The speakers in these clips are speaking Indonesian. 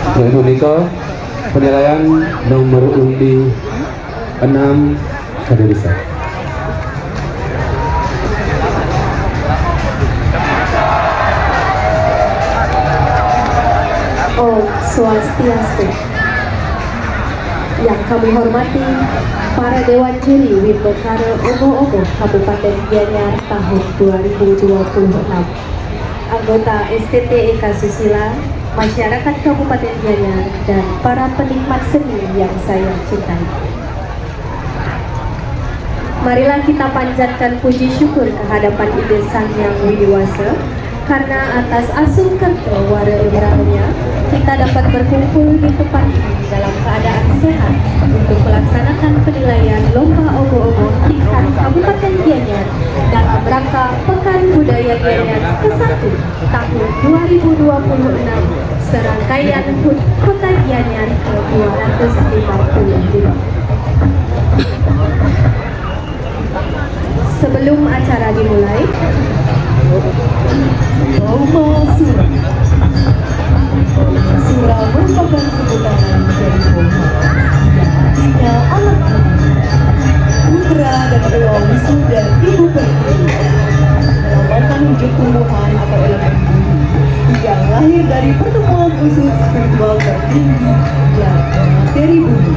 Yaitu Niko, penilaian nomor undi 6 Kadirisa. Om Swastiastu. Yang kami hormati para Dewan Juri Wimbekara Ogo-Ogo Kabupaten Gianyar tahun 2026, anggota STT Eka Susila, masyarakat Kabupaten Gianyar, dan para penikmat seni yang saya cintai. Marilah kita panjatkan puji syukur kehadapan Ide Sang Yang Widiwasa, karena atas asuh kerto wara ibrahnya kita dapat berkumpul di tempat ini dalam keadaan sehat untuk melaksanakan penilaian lomba ogo-ogo tingkat Kabupaten Gianyar dalam rangka Pekan Budaya Gianyar ke-1 tahun 2026, serangkaian HUT Kota Gianyar ke-252. Sebelum acara dimulai, Lomba Sura. Sura merupakan sebutan dari Boma, yang artinya anak putra dan dewa Wisnu dan ibu pertiwi, melambangkan wujud tumbuhan atau elemen bumi yang lahir dari pertemuan unsur spiritual tertinggi dan materi bumi,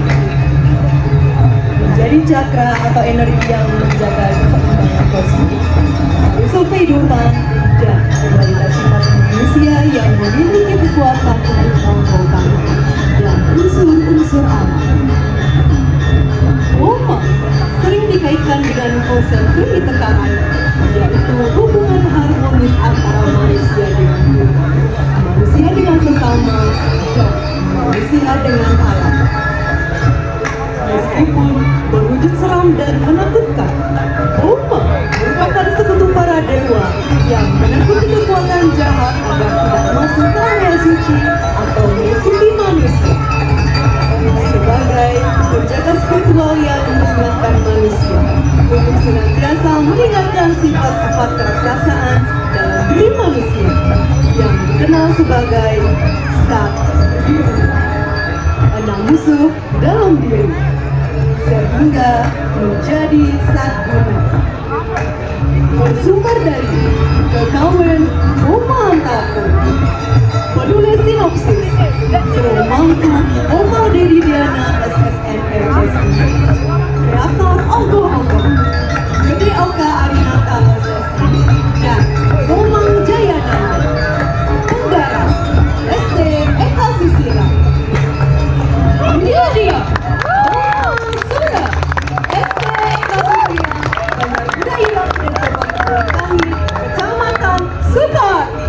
menjadi cakra atau energi yang menjaga keseimbangan kosmik, unsur kehidupan, dan kualitas sifat manusia yang memiliki kekuatan untuk mengembangkan dan unsur-unsur alam. Boma sering dikaitkan dengan konsep bumi tekanan, yaitu hubungan harmonis antara manusia dengan bumi, manusia dengan sesama, dan manusia dengan alam. Meskipun berwujud seram dan menakutkan, Boma merupakan sekutu para dewa yang menakuti kekuatan jahat agar tidak masuk ke area suci atau mengikuti manusia. Sebagai penjaga spiritual yang mengingatkan manusia untuk senantiasa meninggalkan sifat-sifat keraksasaan dalam diri manusia yang dikenal sebagai Sat Biru, enam musuh dalam diri, sehingga menjadi Sat Guna. Bersumber dari Kekawen Boma Antaku. Penulis sinopsis Jeromangku Boma Dedi Diana SSN RSI. Kreator Ogo-Ogo Gede Oka Arinata SSI dan Romang Jayadana. Penggarap ST Eka Susila. Inilah dia Sura ST Eka Susila, Bandar Budaya Desa Batuan Kahir, Kecamatan Sukahati.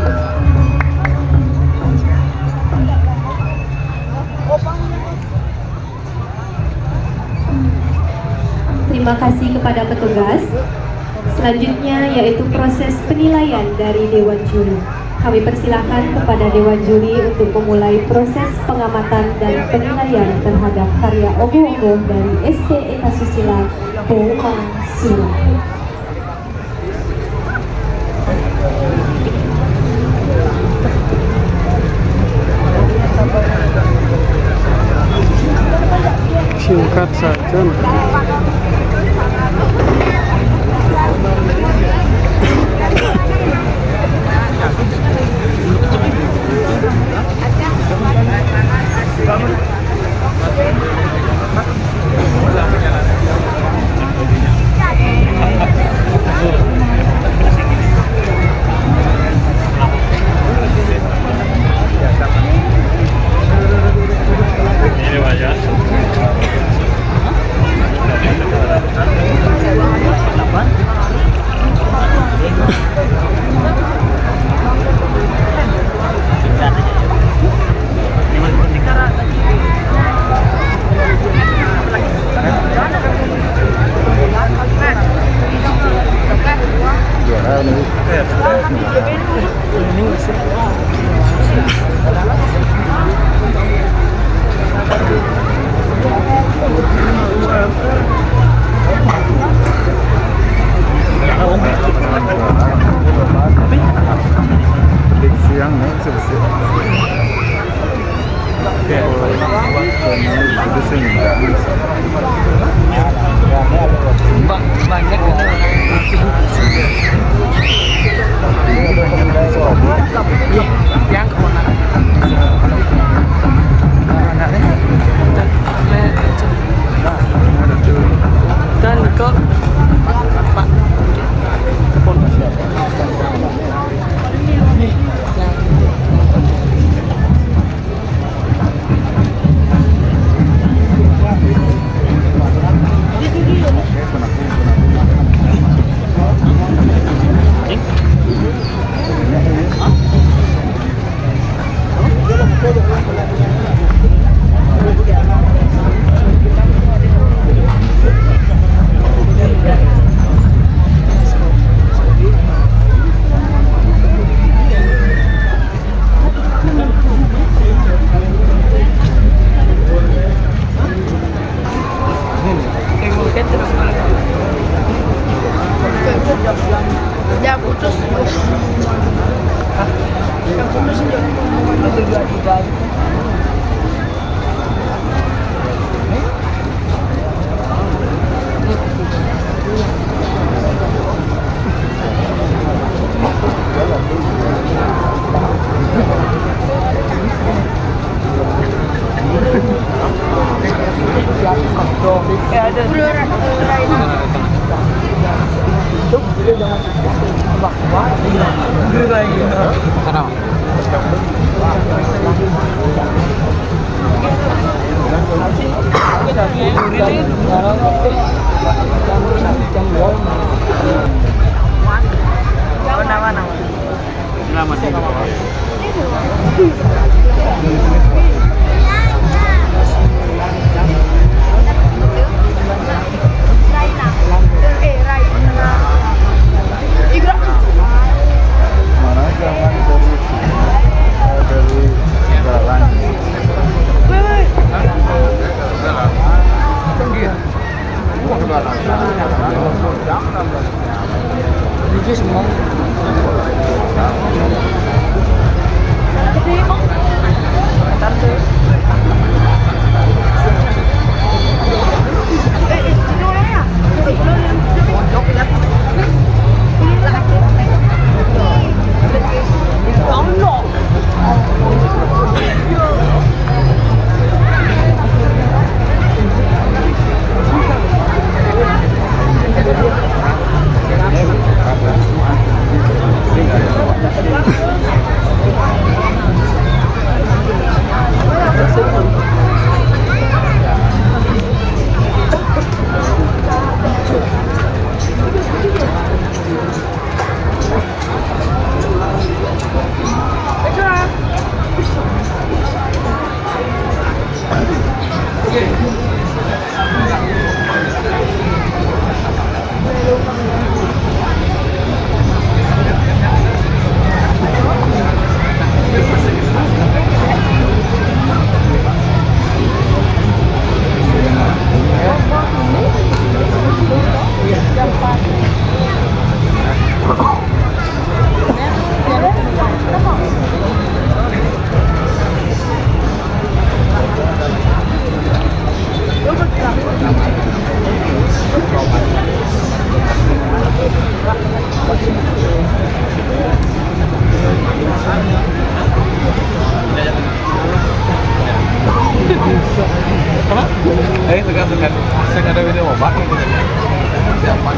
terima kasih kepada petugas. Selanjutnya yaitu proses penilaian dari Dewan Juri. Kami persilahkan kepada Dewan Juri untuk memulai proses pengamatan dan penilaian terhadap karya ogo-ogo dari ST Eka Susila Boma Sura. Singkat saja. Ini Pak ya. banyak yang dan ke Pak ya putus yang putus itu ada video obat siapa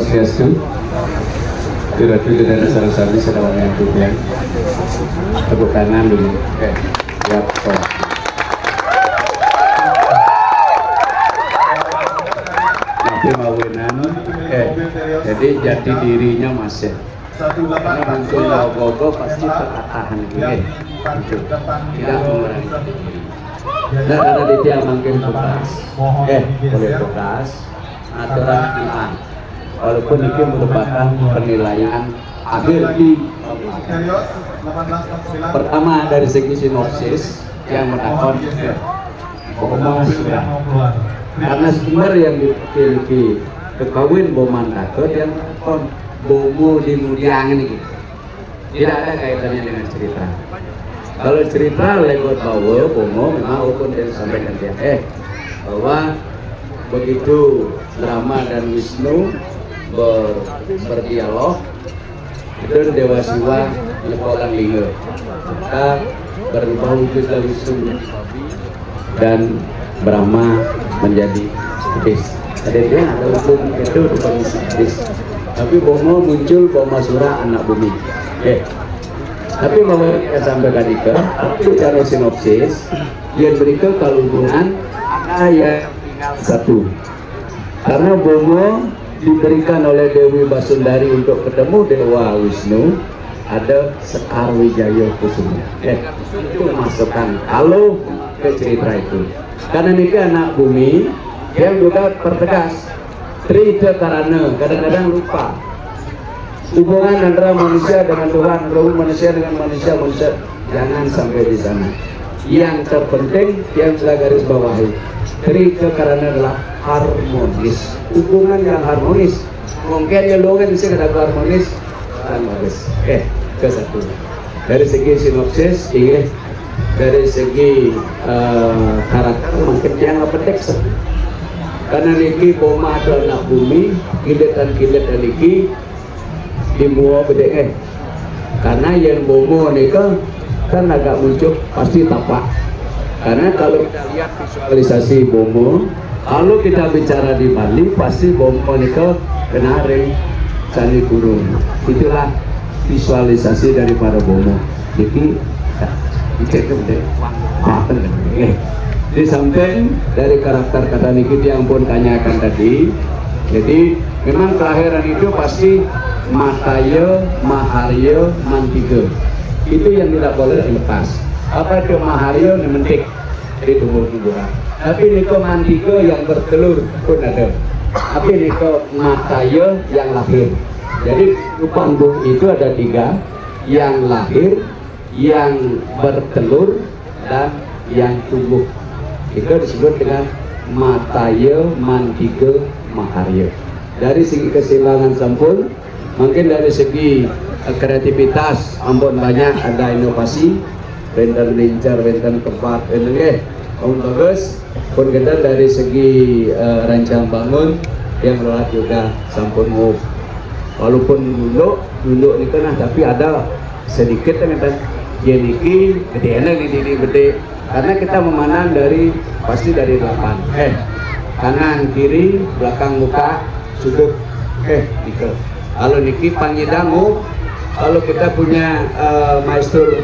Swastiastu. Diratu dan sarang-sarang sedang yang tujuan. Tepuk tangan dulu. Siap. Nanti mau jadi jati dirinya masih. Karena muncul logo pasti teratahan gini. Tidak mengurangi. Nah, karena dia makin fokus. Boleh fokus. Aturan iman. Walaupun ini merupakan penilaian akhir di pertama dari segi sinopsis yang menakon Boma sudah karena sumber yang dipiliki kekawin Bomandake yang kon Bomo di Mudiang ini tidak ada kaitannya dengan cerita. Kalau cerita lewat bahwa Bomo memang hukum yang disampaikan dia bahwa begitu Brahma dan Wisnu berdialog dan Dewa Siwa lepolang lingga maka berubah wujudlah Wisnu dan Brahma menjadi iblis. Jadi dia ada hukum itu bukan iblis. Tapi Bomo muncul Bomasura anak bumi. Tapi mau saya sampaikan itu secara sinopsis yang berikut kalau hubungan ada yang satu karena Bomo diberikan oleh Dewi Basundari untuk ketemu Dewa Wisnu ada Sekar Wijaya Kusuma. Itu masukkan kalau ke cerita itu karena ini anak bumi yang juga pertegas Trita karena kadang-kadang lupa hubungan antara manusia dengan Tuhan, manusia dengan manusia jangan sampai di sana. Yang terpenting yang saya garis bawahi Trita karena adalah harmonis, hubungan yang harmonis. Mungkin ya logan bisa ada harmonis dan bagus. Ke satu dari segi sinopsis, dari segi karakter mungkin yang petek karena niki Boma adalah anak bumi, kilet niki dimua bede karena yang Bomo nika kan agak muncul pasti tapak. Karena kalau kita lihat visualisasi Bomo, kalau kita bicara di Bali pasti Bomo nika kenari Candi Gurung. Itulah visualisasi daripada Bomo. Jadi dicek deh, di samping dari karakter kata niki yang pun tanyakan tadi. Jadi memang kelahiran itu pasti Mataya, Maharya, Mantiga. Itu yang tidak boleh dilepas. Apa itu Maharya mentik di tumbuh-tumbuhan. Tapi niko Mantiga yang bertelur pun ada. Tapi niko Mataya yang lahir. Jadi panggung itu ada tiga, yang lahir, yang bertelur, dan yang tumbuh. Itu disebut dengan Mataya, Mantiga, Maharya. Dari segi kesimbangan sampul, mungkin dari segi kreativitas ampun banyak ada inovasi, benten lincah, benten tepat, benten bagus. Pun kita dari segi rancang bangun yang merawat juga sampun move. Walaupun dulu ini kena, tapi ada sedikit dengan jeniki gede gede karena kita memandang dari pasti dari belakang kanan kiri belakang muka sudut gitu. Kalau niki pangidangu kalau kita punya maestro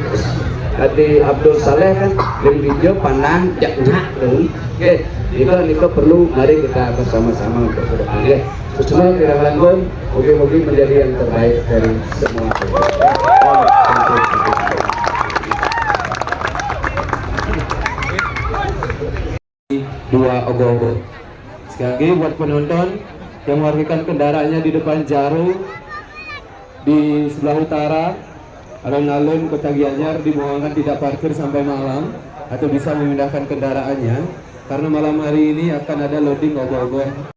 tadi Abdul Saleh kan video pandang jaknya itu perlu mari kita bersama-sama untuk ke depan semua tidak langgung mungkin menjadi yang terbaik dari semua. Dua ogoh-ogoh. Sekali lagi buat penonton yang memarkirkan kendaraannya di depan Jaru di sebelah utara alun-alun Kota Gianyar dimohonkan tidak parkir sampai malam atau bisa memindahkan kendaraannya karena malam hari ini akan ada loading ogoh-ogoh.